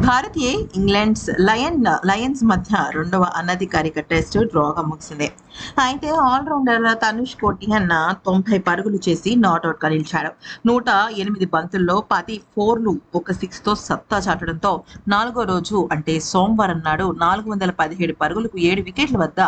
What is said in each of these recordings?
భారతీయ Lions మధ్య రెండవ అనధికారిక టెస్ట్ డ్రాగా ముగిసింది. అయితే ఆల్రౌండర్ తనుష్ కోటియన్ 90 పరుగులు చేసి నాట్అవుట్ గా నిలిచాడు. 108 బంతుల్లో 10 ఫోర్లు, ఒక 6 తో సత్తా చాటడంతో నాలుగో రోజు అంటే సోమవారం నాడు 417 పరుగులకు 7 వికెట్ల వద్ద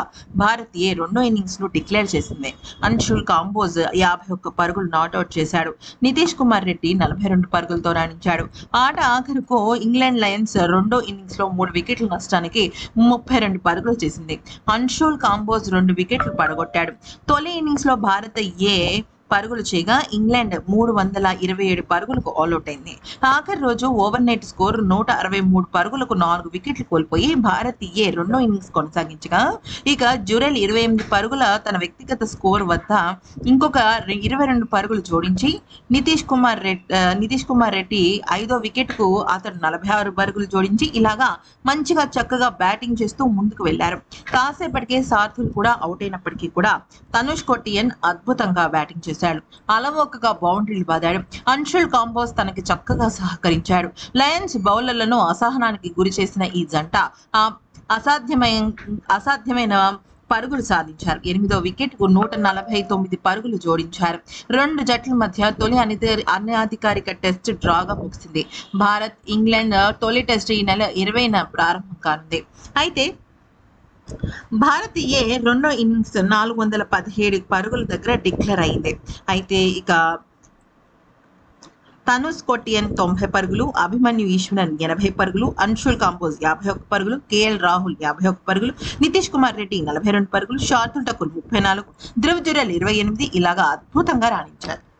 భారతీయ రెండో ఇన్నింగ్స్ ను డిక్లేర్ చేసింది. అన్షుల్ కాంబోజ్ 51 పరుగులు నాట్అవుట్ చేశాడు. నితీష్ కుమార్ రెడ్డి 42 పరుగులతో రాణించాడు. ఆట ఆఖరుకు ఇంగ్లాండ్ లయన్స్ రెండో ఇన్నింగ్స్ లో 3 వికెట్ల నష్టానికి 32 పరుగులు చేసింది. అన్షుల్ కాంబోజ్ 2 వికెట్లు పడగొట్టాడు. తొలి ఇన్నింగ్స్ లో భారత పరుగులు చేయగా ఇంగ్లాండ్ 327 పరుగులకు ఆల్అౌట్ అయింది. ఆఖరి రోజు ఓవర్ నైట్ స్కోర్ 163 పరుగులకు 4 వికెట్లు కోల్పోయి భారతీయ రెండో ఇన్నింగ్స్ కొనసాగించగా, ఇక జురెల్ 28 పరుగుల తన వ్యక్తిగత స్కోర్ వద్ద ఇంకొక 22 పరుగులు జోడించి నితీష్ కుమార్ రెడ్డి ఐదో వికెట్ కు అతడు 46 పరుగులు జోడించి ఇలాగా మంచిగా చక్కగా బ్యాటింగ్ చేస్తూ ముందుకు వెళ్లారు. కాసేపటికే సార్థుల్ కూడా అవుట్ అయినప్పటికీ కూడా తనుష్ కోటియన్ అద్భుతంగా బ్యాటింగ్ చేశాడు. అలవోకగా బౌండరీలు బాదాడు. అన్షుల్ కాంబోజ్ తనకి చక్కగా సహకరించాడు. లయన్స్ బౌలర్లను అసహనానికి గురి చేసిన ఈ జంట అసాధ్యమైన పరుగులు సాధించారు. 8వ వికెట్ కు 149 పరుగులు జోడించారు. రెండు జట్ల మధ్య తొలి అనధికారిక టెస్ట్ డ్రాగా ముగిసింది. భారత్ ఇంగ్లాండ్ తొలి టెస్ట్ ఈ నెల 20న ప్రారంభం కానుంది. అయితే భారతీయ రెండో ఇన్నింగ్స్ 417 పరుగుల దగ్గర డిక్లేర్ అయింది. అయితే ఇక తనుష్ కోటియన్ 90 పరుగులు, అభిమన్యు ఈశ్వరన్ 80 పరుగులు, అన్షుల్ కాంబోజ్ 51 పరుగులు, కేఎల్ రాహుల్ 51 పరుగులు, నితీష్ కుమార్ రెడ్డి 42 పరుగులు, శార్దుల్ ఠాకూర్ 34, ధ్రువ్ జురెల్ 28 ఇలాగా అద్భుతంగా రాణించారు.